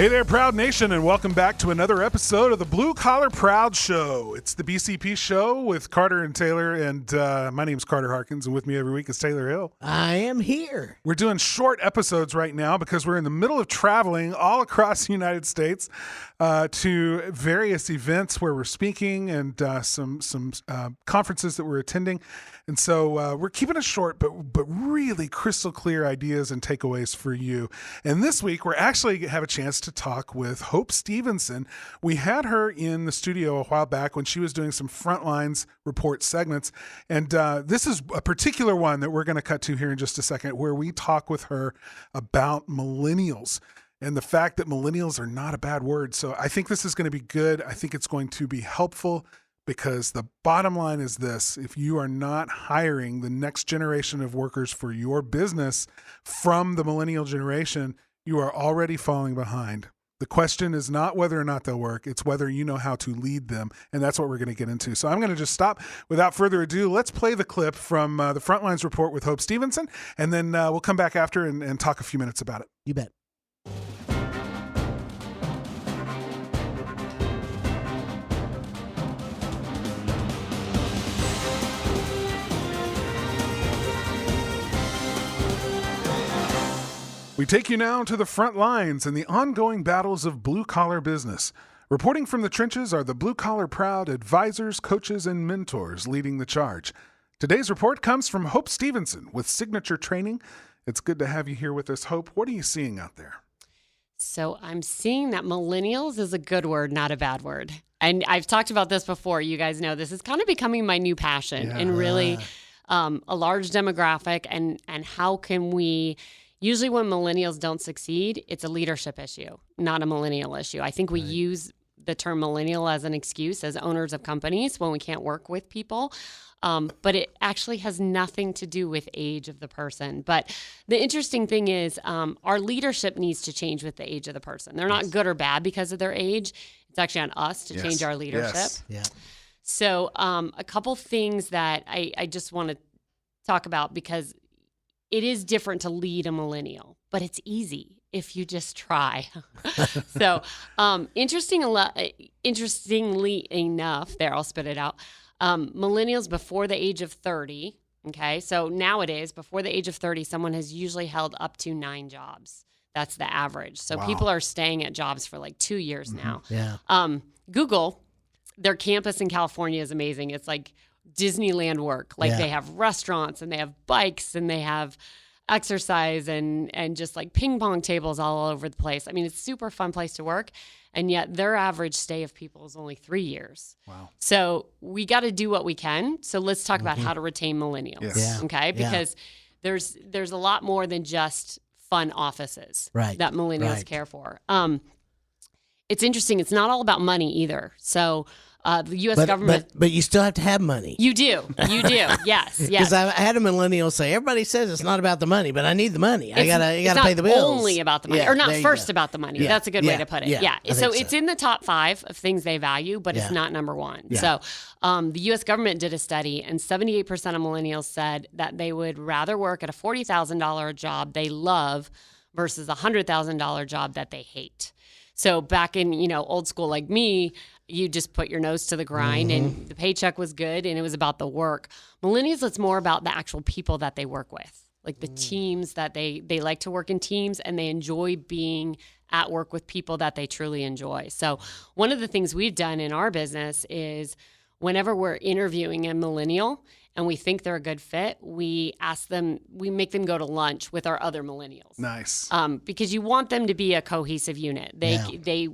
Hey there, Proud Nation, and welcome back to another episode of the Blue Collar Proud Show. It's the BCP Show with Carter and Taylor, and my name's Carter Harkins, and with me every week is Taylor Hill. I am here. We're doing short episodes right now because we're in the middle of traveling all across the United States to various events where we're speaking and some conferences that we're attending. And so we're keeping it short, but really crystal clear ideas and takeaways for you. And this week, we're actually have a chance to talk with Hope Stevenson. We had her in the studio a while back when she was doing some Frontlines Report segments. And this is a particular one that we're going to cut to here in just a second, where we talk with her about millennials and the fact that millennials are not a bad word. So I think this is going to be good. I think it's going to be helpful. Because the bottom line is this: if you are not hiring the next generation of workers for your business from the millennial generation, you are already falling behind. The question is not whether or not they'll work, it's whether you know how to lead them. And that's what we're going to get into. So I'm going to just stop. Without further ado, let's play the clip from the Frontlines Report with Hope Stevenson, and then we'll come back after and talk a few minutes about it. You bet. We take you now to the front lines and the ongoing battles of blue-collar business. Reporting from the trenches are the blue-collar proud advisors, coaches, and mentors leading the charge. Today's report comes from Hope Stevenson with Signature Training. It's good to have you here with us, Hope. What are you seeing out there? So I'm seeing that millennials is a good word, not a bad word. And I've talked about this before. You guys know this is kind of becoming my new passion and really a large demographic. And how can we... Usually when millennials don't succeed, it's a leadership issue, not a millennial issue. I think we use the term millennial as an excuse as owners of companies when we can't work with people. But it actually has nothing to do with age of the person. But the interesting thing is our leadership needs to change with the age of the person. They're not good or bad because of their age. It's actually on us to change our leadership. Yes. Yeah. So a couple things that I just want to talk about, because it is different to lead a millennial, but it's easy if you just try. So interestingly enough, I'll spit it out. Millennials before the age of 30, okay? So nowadays, before the age of 30, someone has usually held up to 9 jobs. That's the average. So people are staying at jobs for like 2 years now. Yeah. Google, their campus in California is amazing. It's like Disneyland work. Like they have restaurants and they have bikes and they have exercise and just like ping pong tables all over the place. I mean, it's a super fun place to work. And yet their average stay of people is only 3 years. Wow. So we got to do what we can. So let's talk about how to retain millennials. Yes. Yeah. Okay. Because there's a lot more than just fun offices that millennials care for. It's interesting. It's not all about money either. So the U.S. government... But you still have to have money. You do. Yes. Because I had a millennial say, everybody says it's not about the money, but I need the money. You gotta pay the bills. It's not only about the money, or not first about the money. Yeah. That's a good way to put it. Yeah. So it's in the top 5 of things they value, but it's not number 1. Yeah. So the U.S. government did a study, and 78% of millennials said that they would rather work at a $40,000 job they love versus a $100,000 job that they hate. So back in, old school like me, you just put your nose to the grind and the paycheck was good and it was about the work. Millennials, it's more about the actual people that they work with, like the teams that they like to work in teams, and they enjoy being at work with people that they truly enjoy. So one of the things we've done in our business is whenever we're interviewing a millennial and we think they're a good fit, we make them go to lunch with our other millennials. Nice. Because you want them to be a cohesive unit. They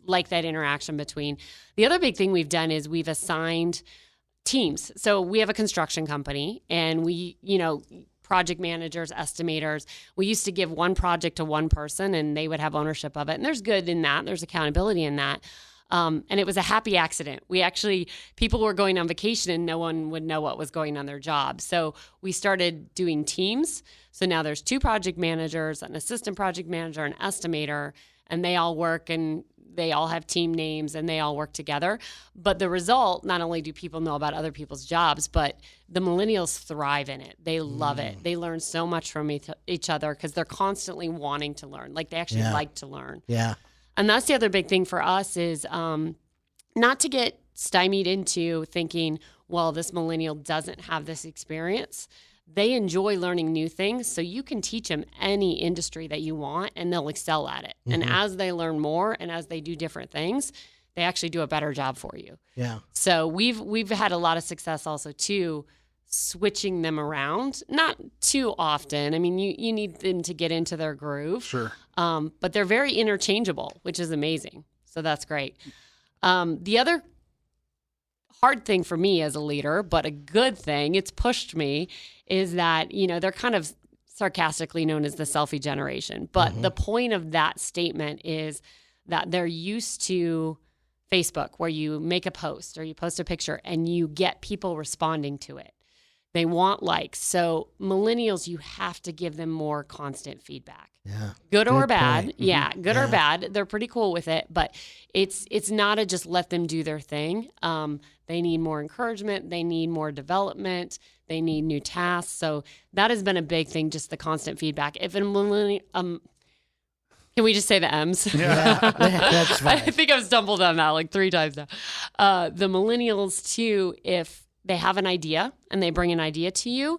like that interaction between. The other big thing we've done is we've assigned teams. So we have a construction company and we, project managers, estimators. We used to give one project to one person and they would have ownership of it. And there's good in that. There's accountability in that. And it was a happy accident. People were going on vacation and no one would know what was going on their job. So we started doing teams. So now there's 2 project managers, an assistant project manager, an estimator, and they all work and they all have team names and they all work together. But the result, not only do people know about other people's jobs, but the millennials thrive in it. They love it. They learn so much from each other because they're constantly wanting to learn. Like they actually like to learn. Yeah. And that's the other big thing for us is not to get stymied into thinking, well, this millennial doesn't have this experience. They enjoy learning new things, so you can teach them any industry that you want, and they'll excel at it. And as they learn more and as they do different things, they actually do a better job for you. Yeah. So we've had a lot of success also too, switching them around, not too often. I mean, you need them to get into their groove. Sure. But they're very interchangeable, which is amazing. So that's great. The other hard thing for me as a leader, but a good thing, it's pushed me, is that, they're kind of sarcastically known as the selfie generation. But the point of that statement is that they're used to Facebook, where you make a post or you post a picture and you get people responding to it. They want likes. So millennials, you have to give them more constant feedback. Yeah. Good or bad. point. Yeah, good or bad. They're pretty cool with it, but it's not a just let them do their thing. They need more encouragement. They need more development. They need new tasks. So that has been a big thing, just the constant feedback. If a millennial, can we just say the M's? Yeah, that's fine. I think I've stumbled on that like 3 times now. The millennials too, if they have an idea and they bring an idea to you,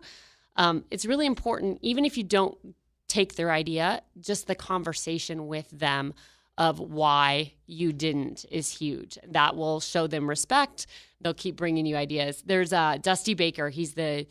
it's really important, even if you don't take their idea, just the conversation with them of why you didn't is huge. That will show them respect. They'll keep bringing you ideas. There's Dusty Baker. He's the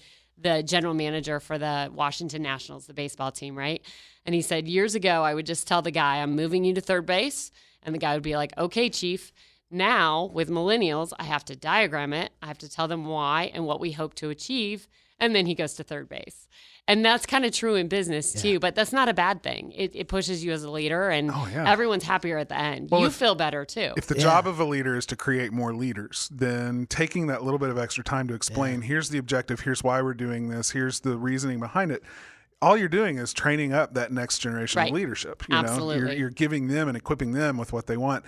general manager for the Washington Nationals, the baseball team, right? And he said, years ago, I would just tell the guy, I'm moving you to third base. And the guy would be like, okay, chief. Now, with millennials, I have to diagram it. I have to tell them why and what we hope to achieve. And then he goes to third base. And that's kind of true in business too, but that's not a bad thing. It pushes you as a leader, and everyone's happier at the end. Well, you feel better too. If the job of a leader is to create more leaders, then taking that little bit of extra time to explain, here's the objective, here's why we're doing this, here's the reasoning behind it. All you're doing is training up that next generation of leadership. Absolutely. You're giving them and equipping them with what they want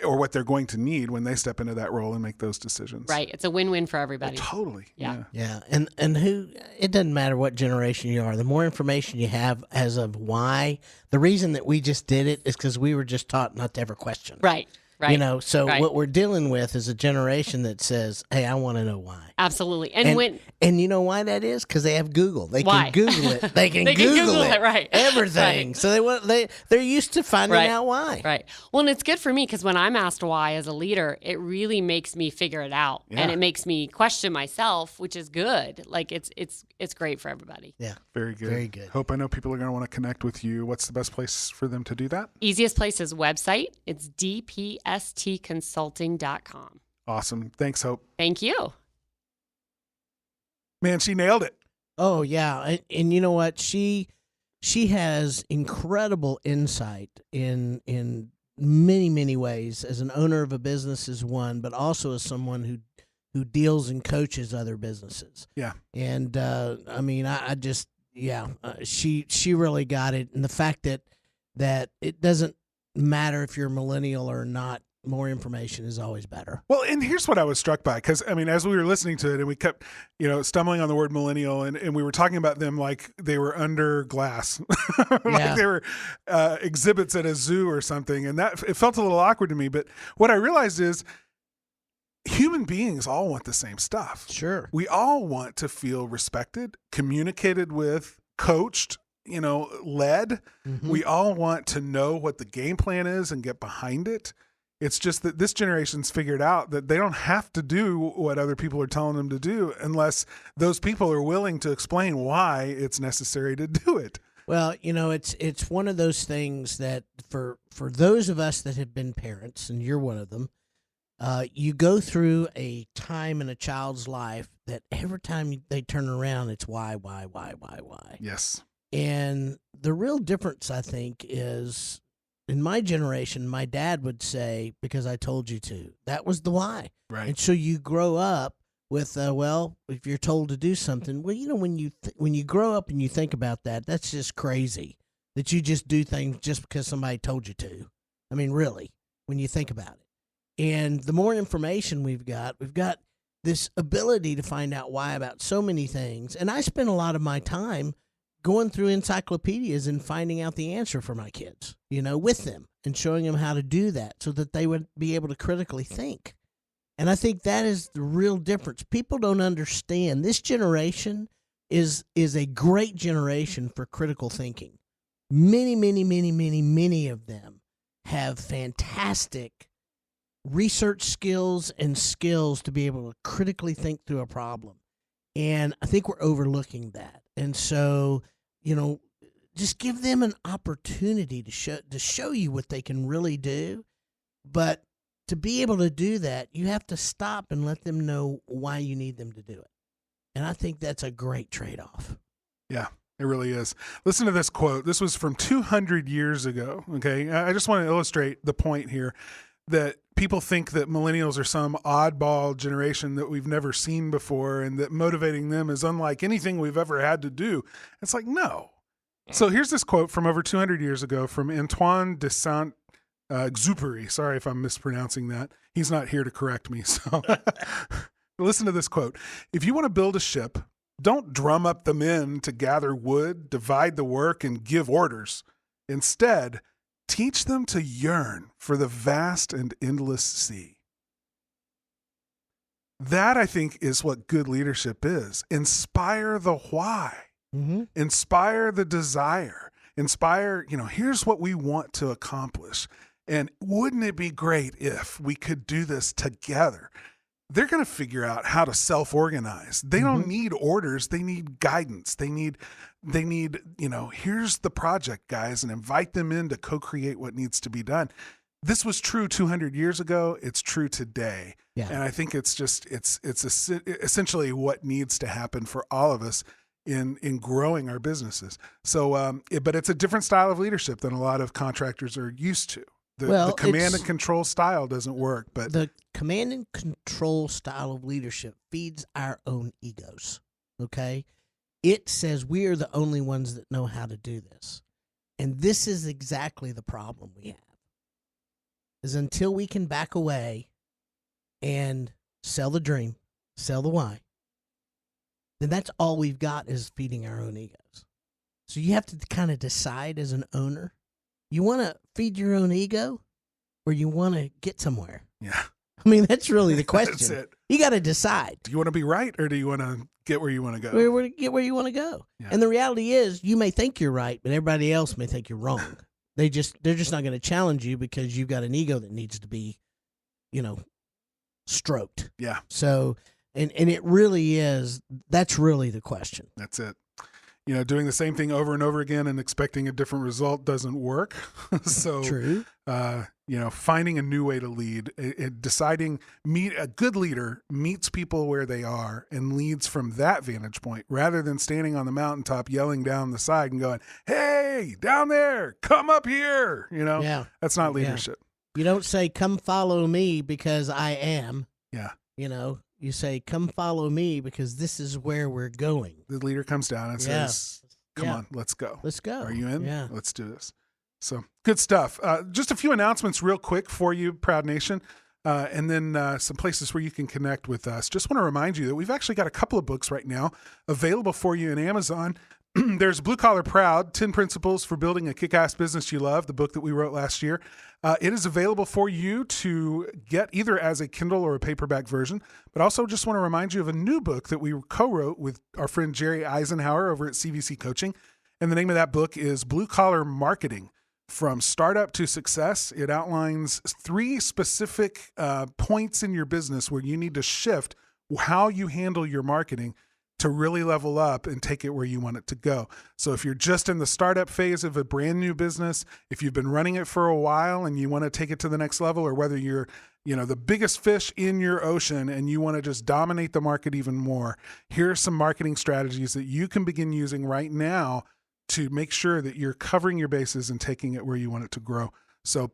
or what they're going to need when they step into that role and make those decisions. Right. It's a win-win for everybody. Totally. Yeah. And who, it doesn't matter what generation you are. The more information you have as of why, the reason that we just did it is because we were just taught not to ever question. Right. Right. What we're dealing with is a generation that says, hey, I want to know why. Absolutely. And you know why that is? Because they have Google. They why? can Google it. They can Google it. Right. Everything. Right. So they're used to finding out why. Right. Well, and it's good for me because when I'm asked why as a leader, it really makes me figure it out. Yeah. And it makes me question myself, which is good. Like it's great for everybody. Yeah. Very good. Very good. Hope, I know people are going to want to connect with you. What's the best place for them to do that? Easiest place is website. It's dpstconsulting.com. Awesome. Thanks, Hope. Thank you. Man, she nailed it. Oh, yeah. And you know what? She has incredible insight in many, many ways. As an owner of a business is one, but also as someone who deals and coaches other businesses. Yeah. And she really got it. And the fact that it doesn't matter if you're a millennial or not, more information is always better. Well, and here's what I was struck by, because as we were listening to it and we kept, stumbling on the word millennial, and we were talking about them like they were under glass, like they were exhibits at a zoo or something, and that it felt a little awkward to me. But what I realized is human beings all want the same stuff. Sure, we all want to feel respected, communicated with, coached, led. Mm-hmm. We all want to know what the game plan is and get behind it. It's just that this generation's figured out that they don't have to do what other people are telling them to do unless those people are willing to explain why it's necessary to do it. Well, it's one of those things that for those of us that have been parents, and you're one of them, you go through a time in a child's life that every time they turn around, it's why. Yes. And the real difference, I think, is in my generation, my dad would say, because I told you to. That was the why. Right. And so you grow up with, if you're told to do something, when you grow up and you think about that, that's just crazy that you just do things just because somebody told you to. I mean, really, when you think about it. And the more information we've got this ability to find out why about so many things. And I spend a lot of my time going through encyclopedias and finding out the answer for my kids, with them and showing them how to do that so that they would be able to critically think. And I think that is the real difference. People don't understand. This generation is a great generation for critical thinking. Many of them have fantastic research skills and skills to be able to critically think through a problem. And I think we're overlooking that. And so, just give them an opportunity to show you what they can really do. But to be able to do that, you have to stop and let them know why you need them to do it. And I think that's a great trade-off. Yeah. It really is. Listen to this quote. This was from 200 years ago. Okay. I just want to illustrate the point here that people think that millennials are some oddball generation that we've never seen before and that motivating them is unlike anything we've ever had to do. It's like, no. So here's this quote from over 200 years ago from Antoine de Saint-Exupéry. Sorry if I'm mispronouncing that. He's not here to correct me. So listen to this quote. If you want to build a ship, don't drum up the men to gather wood, divide the work, and give orders. Instead, teach them to yearn for the vast and endless sea. That, I think, is what good leadership is. Inspire the why. Mm-hmm. Inspire the desire. Inspire, here's what we want to accomplish. And wouldn't it be great if we could do this together? They're going to figure out how to self-organize. They don't need orders. They need guidance. They need, here's the project, guys, and invite them in to co-create what needs to be done. This was true 200 years ago. It's true today. Yeah. And I think it's essentially what needs to happen for all of us in growing our businesses. So, but it's a different style of leadership than a lot of contractors are used to. The command and control style doesn't work, but the command and control style of leadership feeds our own egos. Okay. It says we are the only ones that know how to do this. And this is exactly the problem we have, is until we can back away and sell the dream, sell the why, then that's all we've got is feeding our own egos. So you have to kind of decide as an owner, you want to feed your own ego or you want to get somewhere? Yeah. I mean, that's really the question. That's it. You got to decide. Do you want to be right or do you want to get where you want to go? Get where you want to go. Yeah. And the reality is you may think you're right, but everybody else may think you're wrong. They're just not going to challenge you because you've got an ego that needs to be, stroked. Yeah. So, and it really is, that's really the question. That's it. Doing the same thing over and over again and expecting a different result doesn't work. So, true. Finding a new way to lead, a good leader meets people where they are and leads from that vantage point rather than standing on the mountaintop yelling down the side and going, "Hey, down there, come up here." Yeah. That's not leadership. Yeah. You don't say, "Come follow me because I am." Yeah. You say, "Come follow me because this is where we're going." The leader comes down and says, "Come on, let's go. Let's go. Are you in? Yeah. Let's do this." So good stuff. Just a few announcements real quick for you, Proud Nation, and then some places where you can connect with us. Just want to remind you that we've actually got a couple of books right now available for you in Amazon. There's Blue Collar Proud, 10 Principles for Building a Kick-Ass Business You Love, the book that we wrote last year. It is available for you to get either as a Kindle or a paperback version, but also just want to remind you of a new book that we co-wrote with our friend Jerry Eisenhower over at CVC Coaching. And the name of that book is Blue Collar Marketing, From Startup to Success. It outlines 3 specific points in your business where you need to shift how you handle your marketing to really level up and take it where you want it to go. So if you're just in the startup phase of a brand new business, if you've been running it for a while and you want to take it to the next level, or whether you're, the biggest fish in your ocean and you want to just dominate the market even more, here are some marketing strategies that you can begin using right now to make sure that you're covering your bases and taking it where you want it to grow. So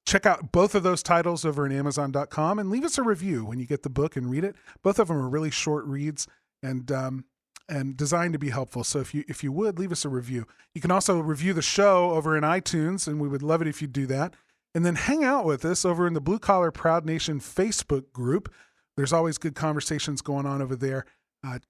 check out both of those titles over at Amazon.com and leave us a review when you get the book and read it. Both of them are really short reads and designed to be helpful. So if you would, leave us a review. You can also review the show over in iTunes, and we would love it if you do that. And then hang out with us over in the Blue Collar Proud Nation Facebook group. There's always good conversations going on over there.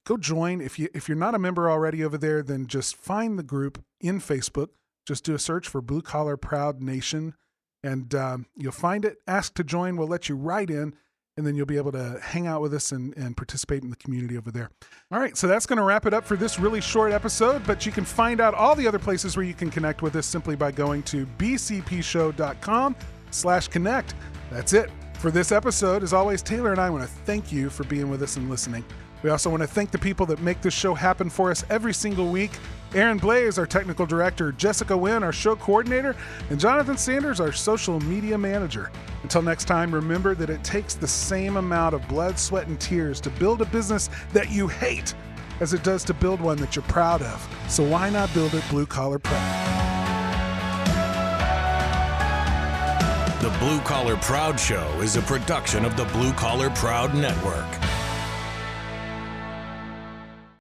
Go join. If you're not a member already over there, then just find the group in Facebook. Just do a search for Blue Collar Proud Nation And you'll find it. Ask to join. We'll let you right in, and then you'll be able to hang out with us and participate in the community over there. All right, so that's going to wrap it up for this really short episode, but you can find out all the other places where you can connect with us simply by going to bcpshow.com/connect. That's it for this episode. As always, Taylor and I want to thank you for being with us and listening. We also want to thank the people that make this show happen for us every single week. Aaron Blaze, our technical director, Jessica Wynn, our show coordinator, and Jonathan Sanders, our social media manager. Until next time, remember that it takes the same amount of blood, sweat, and tears to build a business that you hate as it does to build one that you're proud of. So why not build it blue collar proud? The Blue Collar Proud Show is a production of the Blue Collar Proud Network.